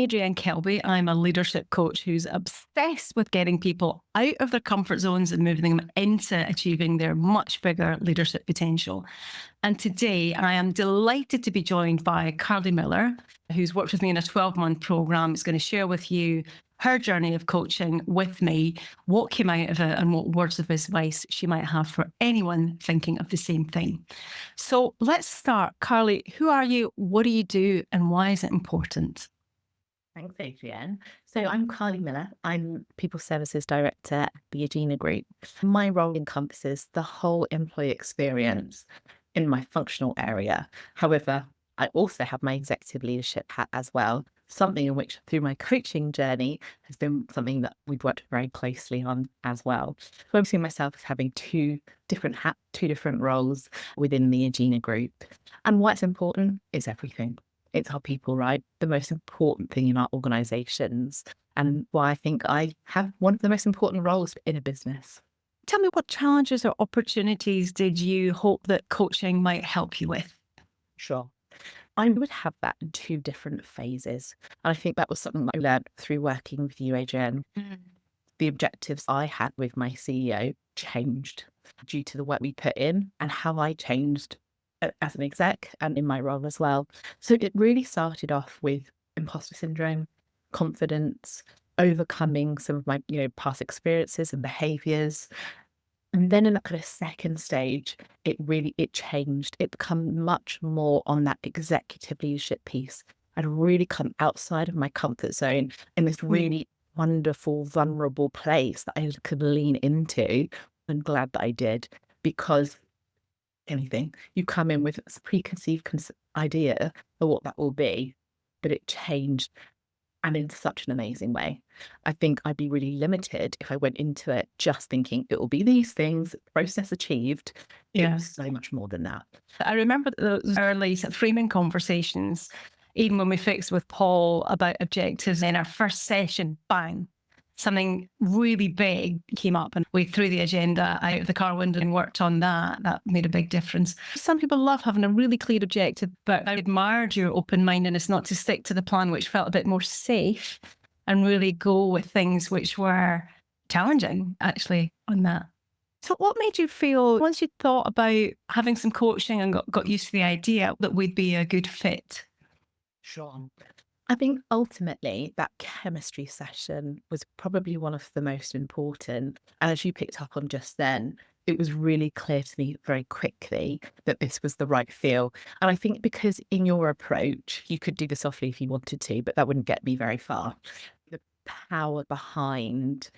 Adreinne Kelbie. I'm a leadership coach who's obsessed with getting people out of their comfort zones and moving them into achieving their much bigger leadership potential. And today I am delighted to be joined by Cari Miller, who's worked with me in a 12-month program. Is going to share with you her journey of coaching with me, what came out of it, and what words of advice she might have for anyone thinking of the same thing. So let's start. Carly, who are you? What do you do? And why is it important? Thanks, Adrienne. So I'm Cari Miller. I'm People Services Director at the Adreinne Group. My role encompasses the whole employee experience in my functional area. However, I also have my executive leadership hat as well, something in which through my coaching journey has been something that we've worked very closely on as well. So I'm seeing myself as having two different hats, two different roles within the Adreinne Group. And what's important is everything. It's our people, right? The most important thing in our organizations, and why I think I have one of the most important roles in a business. Tell me, what challenges or opportunities did you hope that coaching might help you with? Sure. I would have that in two different phases. And I think that was something that I learned through working with you, Adrienne. The objectives I had with my CEO changed due to the work we put in and how I changed as an exec and in my role as well. So it really started off with imposter syndrome, confidence, overcoming some of my, past experiences and behaviors. And then in that kind of second stage, it changed. It become much more on that executive leadership piece. I'd really come outside of my comfort zone in this really wonderful, vulnerable place that I could lean into. I'm glad that I did, because anything, you come in with a preconceived idea of what that will be, but it changed, and in such an amazing way. I think I'd be really limited if I went into it just thinking it will be these things, process achieved. It Yeah. was so much more than that. I remember those early sort of framing conversations, even when we fixed with Paul about objectives in our first session, bang, something really big came up and we threw the agenda out of the car window and worked on that. That made a big difference. Some people love having a really clear objective, but I admired your open-mindedness not to stick to the plan, which felt a bit more safe, and really go with things which were challenging actually on that. So what made you feel, once you thought about having some coaching and got used to the idea, that we'd be a good fit? Sure. I think ultimately that chemistry session was probably one of the most important. And as you picked up on just then, it was really clear to me very quickly that this was the right feel. And I think because in your approach, you could do this softly if you wanted to, but that wouldn't get me very far. The power behind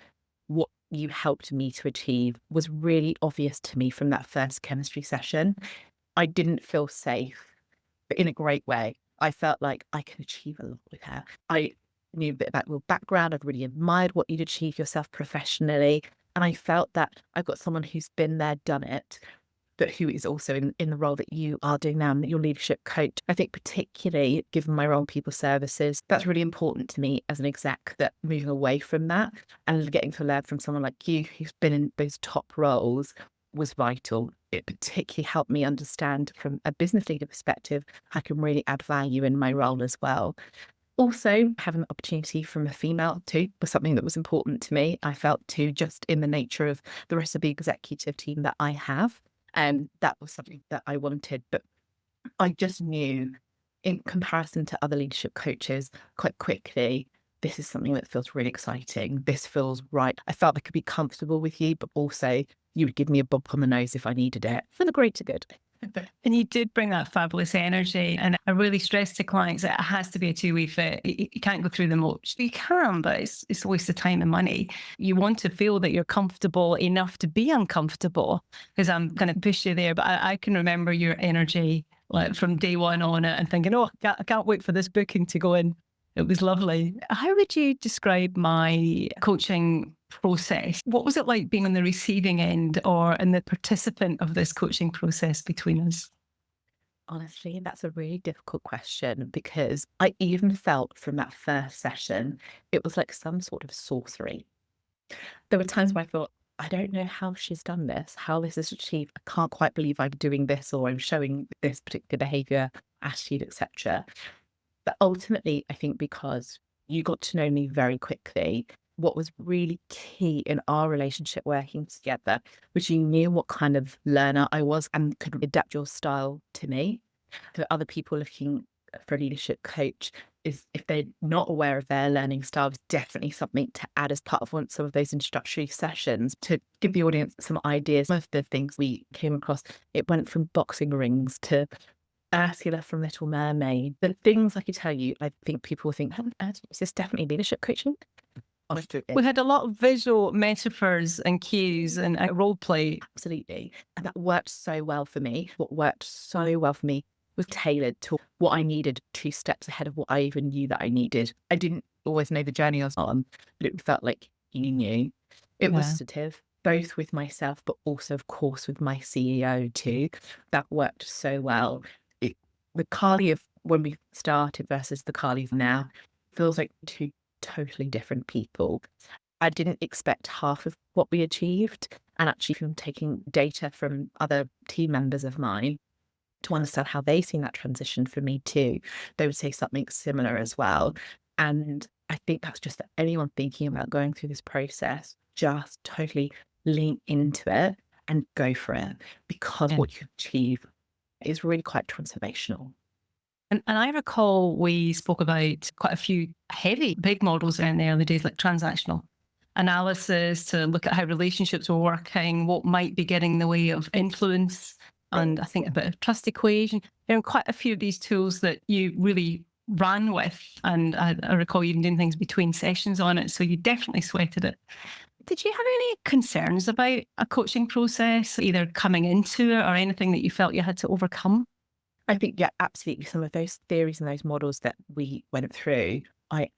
what you helped me to achieve was really obvious to me from that first chemistry session. I didn't feel safe, but in a great way. I felt like I can achieve a lot with her. I knew a bit about your background. I'd really admired what you'd achieved yourself professionally. And I felt that I've got someone who's been there, done it, but who is also in the role that you are doing now, and your leadership coach. I think particularly given my role in people services, that's really important to me as an exec, that moving away from that and getting to learn from someone like you who's been in those top roles was vital. It particularly helped me understand from a business leader perspective, I can really add value in my role as well. Also, having the opportunity from a female too was something that was important to me. I felt too, just in the nature of the rest of the executive team that I have. And that was something that I wanted. But I just knew, in comparison to other leadership coaches, quite quickly, this is something that feels really exciting. This feels right. I felt I could be comfortable with you, but also you would give me a bump on the nose if I needed it for the greater good. And you did bring that fabulous energy. And I really stress to clients that it has to be a two-way fit. You can't go through the motions. You can, but it's a waste of time and money. You want to feel that you're comfortable enough to be uncomfortable, because I'm going to push you there. But I can remember your energy like from day one on it and thinking, oh, I can't wait for this booking to go in. It was lovely. How would you describe my coaching process? What was it like being on the receiving end or in the participant of this coaching process between us? Honestly, that's a really difficult question, because I even felt from that first session, it was like some sort of sorcery. There were times where I thought, I don't know how she's done this, how this is achieved. I can't quite believe I'm doing this, or I'm showing this particular behavior, attitude, etc. But ultimately, I think because You got to know me very quickly. What was really key in our relationship working together was you knew what kind of learner I was and could adapt your style to me. For other people looking for a leadership coach, is if they're not aware of their learning style, is definitely something to add as part of some of those introductory sessions to give the audience some ideas. Some of the things we came across, it went from boxing rings to Ursula from Little Mermaid. The things I could tell you, I think people will think, is this definitely leadership coaching? Honestly, We had a lot of visual metaphors and cues and role play. absolutely. And that worked so well for me. What worked so well for me was tailored to what I needed, 2 steps ahead of what I even knew that I needed. I didn't always know the journey I was on, but it felt like you knew. It was Yeah. positive, both with myself, but also, of course, with my CEO too. That worked so well. The Cari of when we started versus the Cari of now feels like two totally different people. I didn't expect half of what we achieved. And actually, from taking data from other team members of mine to understand how they seen that transition for me too, they would say something similar as well. And I think that's just that anyone thinking about going through this process, just totally lean into it and go for it, because Yeah. what you achieve is really quite transformational. And I recall we spoke about quite a few heavy, big models in the early days, like transactional analysis to look at how relationships were working, what might be getting in the way of influence, and I think a bit of trust equation. There are quite a few of these tools that you really ran with. And I recall even doing things between sessions on it. So you definitely sweated it. Did you have any concerns about a coaching process, either coming into it or anything that you felt you had to overcome? I think, yeah, absolutely. Some of those theories and those models that we went through, I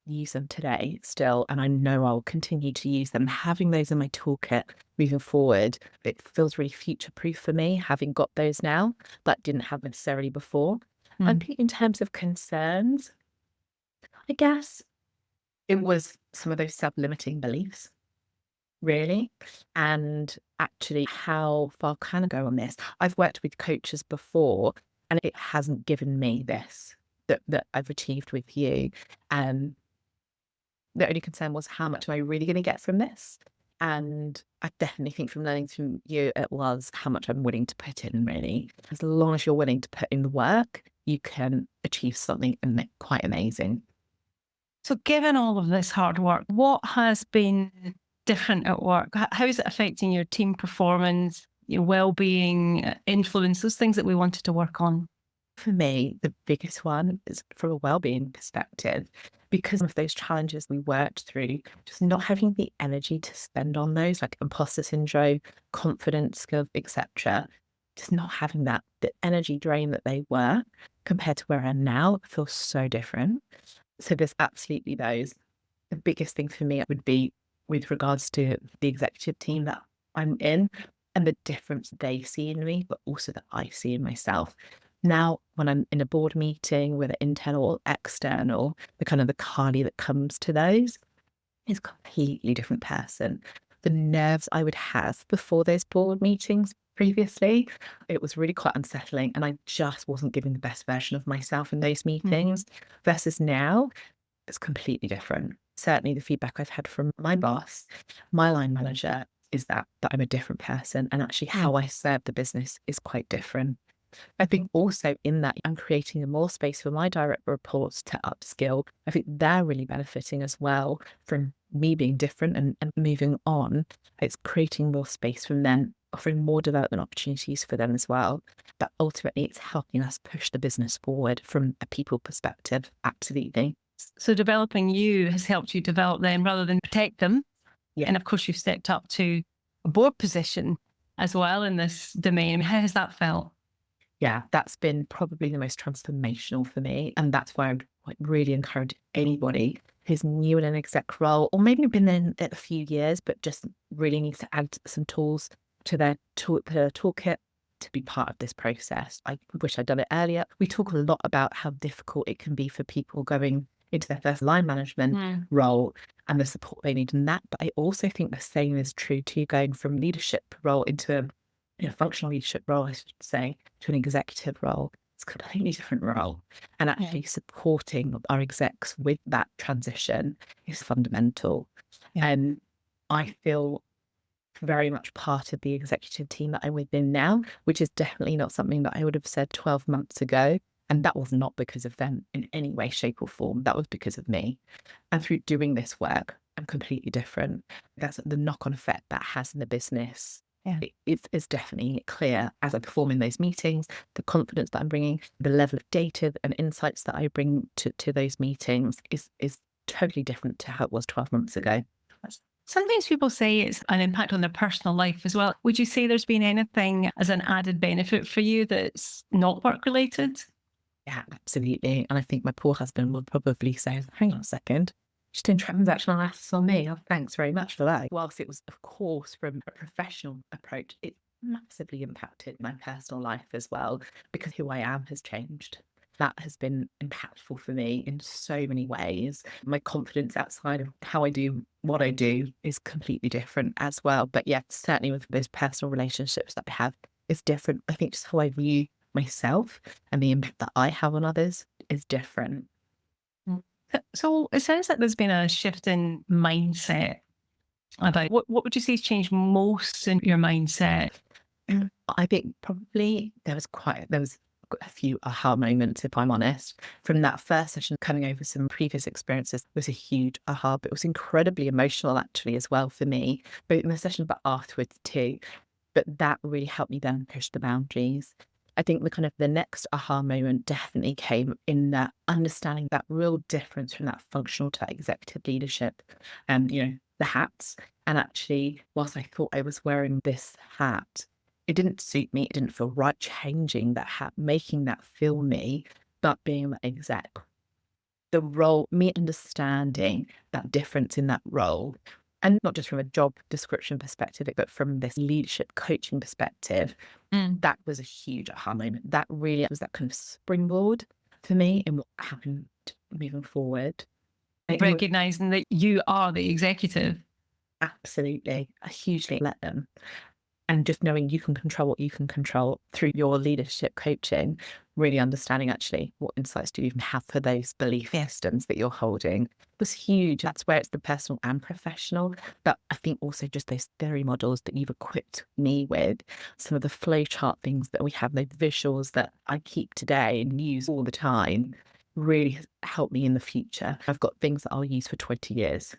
use them today still, and I know I'll continue to use them. Having those in my toolkit moving forward, it feels really future proof for me, having got those now that didn't have necessarily before. Hmm. And in terms of concerns, I guess it was some of those self-limiting beliefs, really. And actually, how far can I go on this? I've worked with coaches before, and it hasn't given me this that I've achieved with you. Um, the only concern was, how much am I really going to get from this? And I definitely think from learning from you, it was how much I'm willing to put in, really. As long as you're willing to put in the work, you can achieve something quite amazing. So, given all of this hard work, what has been different at work? How is it affecting your team performance, your well-being, influence, those things that we wanted to work on? For me, the biggest one is from a well-being perspective, because of those challenges we worked through, just not having the energy to spend on those, like imposter syndrome, confidence, skills, etc. Just not having that, the energy drain that they were compared to where I am now feels so different. So there's absolutely those. The biggest thing for me would be with regards to the executive team that I'm in and the difference they see in me, but also that I see in myself. Now, when I'm in a board meeting, whether internal or external, the kind of the Cari that comes to those is a completely different person. The nerves I would have before those board meetings previously, it was really quite unsettling. And I just wasn't giving the best version of myself in those meetings versus now, it's completely different. Certainly the feedback I've had from my boss, my line manager, is that I'm a different person, and actually how I serve the business is quite different. I think also in that I'm creating a more space for my direct reports to upskill. I think they're really benefiting as well from me being different and moving on. It's creating more space from them, offering more development opportunities for them as well. But ultimately, it's helping us push the business forward from a people perspective. Absolutely. So, developing you has helped you develop them rather than protect them. Yeah. And of course, you've stepped up to a board position as well in this domain. How has that felt? Yeah, that's been probably the most transformational for me. And that's why I'd really encourage anybody who's new in an exec role, or maybe been in it a few years, but just really needs to add some tools to their toolkit to be part of this process. I wish I'd done it earlier. We talk a lot about how difficult it can be for people going into their first line management role and the support they need in that. But I also think the same is true too, going from leadership role into a functional leadership role, I should say, to an executive role. It's a completely different role. And actually supporting our execs with that transition is fundamental. Yeah. And I feel very much part of the executive team that I'm within now, which is definitely not something that I would have said 12 months ago. And that was not because of them in any way, shape, or form. That was because of me. And through doing this work, I'm completely different. That's the knock-on effect that has in the business. Yeah. It's definitely clear as I perform in those meetings, the confidence that I'm bringing, the level of data and insights that I bring to those meetings is totally different to how it was 12 months ago. Sometimes people say it's an impact on their personal life as well. Would you say there's been anything as an added benefit for you that's not work related? Yeah, absolutely. And I think my poor husband will probably say, hang on a second, she's doing transactional analysis on me. Oh, thanks very much for that. Whilst it was, of course, from a professional approach, it massively impacted my personal life as well, because who I am has changed. That has been impactful for me in so many ways. My confidence outside of how I do what I do is completely different as well. But yeah, certainly with those personal relationships that I have, it's different. I think just how I view myself and the impact that I have on others is different. So it sounds like there's been a shift in mindset about what would you say has changed most in your mindset? I think probably there was a few aha moments, if I'm honest. From that first session, coming over some previous experiences was a huge aha, but it was incredibly emotional actually as well for me, both in the session but afterwards too. But that really helped me then push the boundaries. I think the next aha moment definitely came in that understanding that real difference from that functional to executive leadership and, the hats. And actually, whilst I thought I was wearing this hat, it didn't suit me. It didn't feel right changing that hat, making that feel me, but being the exec. The role, me understanding that difference in that role, and not just from a job description perspective, but from this leadership coaching perspective, that was a huge aha moment. That really was that kind of springboard for me in what happened moving forward. Recognizing that you are the executive. Absolutely. I hugely let them. And just knowing you can control what you can control through your leadership coaching, really understanding actually what insights do you even have for those belief systems that you're holding was huge. That's where it's the personal and professional. But I think also just those theory models that you've equipped me with, some of the flowchart things that we have, those visuals that I keep today and use all the time, really has helped me in the future. I've got things that I'll use for 20 years.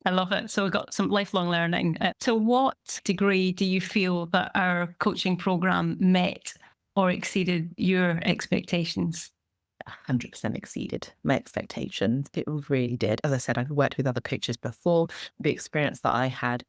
I love it. So we've got some lifelong learning. To what degree do you feel that our coaching program met or exceeded your expectations? 100% exceeded my expectations. It really did. As I said, I've worked with other coaches before. The experience that I had,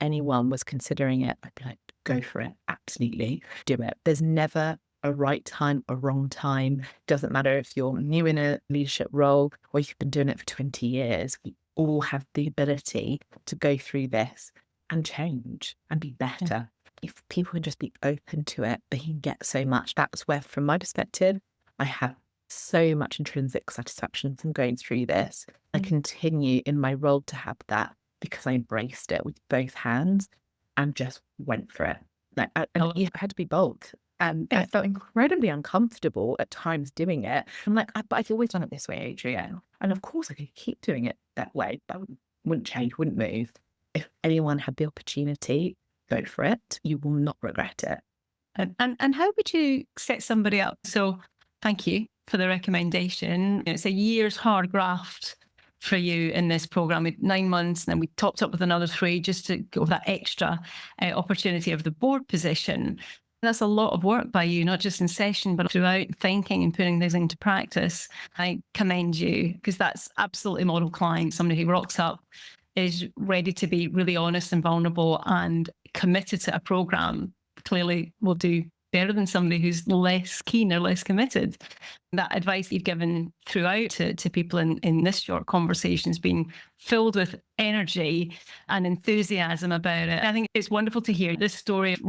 anyone was considering it, I'd be like, go for it. Absolutely. Do it. There's never a right time, a wrong time. Doesn't matter if you're new in a leadership role or you've been doing it for 20 years. We all have the ability to go through this and change and be better. If people can just be open to it, they can get so much. That's where, from my perspective, I have so much intrinsic satisfaction from going through this. I continue in my role to have that because I embraced it with both hands and just went for it. I had to be bold. And I felt incredibly uncomfortable at times doing it. I'm like, but I've always done it this way, Adreinne. And of course I could keep doing it that way. That wouldn't change, wouldn't move. If anyone had the opportunity, go for it. You will not regret it. And how would you set somebody up? So thank you for the recommendation. It's a year's hard graft for you in this program. We had 9 months, and then we topped up with another 3 just to go that extra opportunity of the board position. That's a lot of work by you, not just in session, but throughout thinking and putting things into practice. I commend you because that's absolutely model client, somebody who rocks up, is ready to be really honest and vulnerable and committed to a program. Clearly will do better than somebody who's less keen or less committed. That advice you've given throughout to people in this short conversation has been filled with energy and enthusiasm about it. I think it's wonderful to hear this story of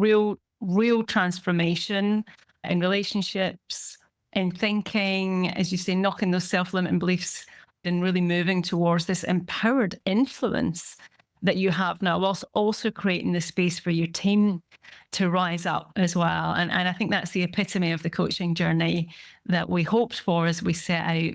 real transformation in relationships, in thinking, as you say, knocking those self-limiting beliefs and really moving towards this empowered influence that you have now, whilst also creating the space for your team to rise up as well. And I think that's the epitome of the coaching journey that we hoped for as we set out.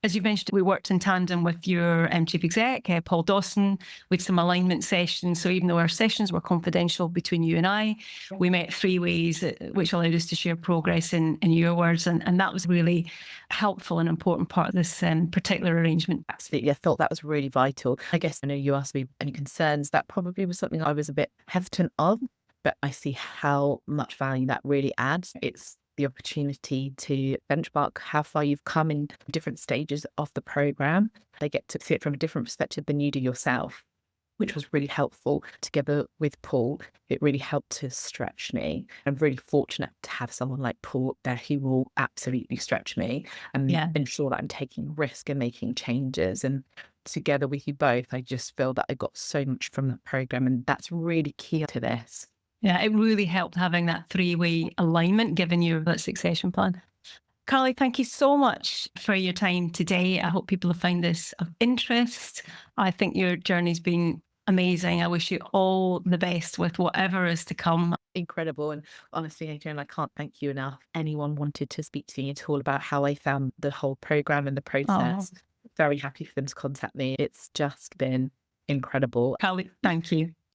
As you mentioned, we worked in tandem with your chief exec, Paul Dawson, with some alignment sessions. So even though our sessions were confidential between you and I, we met 3 ways, which allowed us to share progress in your words. And that was really helpful and important part of this particular arrangement. Absolutely. I thought that was really vital. I guess, I know you asked me any concerns. That probably was something I was a bit hesitant of, but I see how much value that really adds. It's the opportunity to benchmark how far you've come in different stages of the program. They get to see it from a different perspective than you do yourself, which was really helpful. Together with Paul, it really helped to stretch me. I'm really fortunate to have someone like Paul there who will absolutely stretch me and ensure that I'm taking risk and making changes. And together with you both, I just feel that I got so much from the program, and that's really key to this. Yeah, it really helped having that 3-way alignment, giving you that succession plan. Cari, thank you so much for your time today. I hope people have found this of interest. I think your journey's been amazing. I wish you all the best with whatever is to come. Incredible. And honestly, Adreinne, I can't thank you enough. Anyone wanted to speak to me at all about how I found the whole program and the process, very happy for them to contact me. It's just been incredible. Cari, thank you.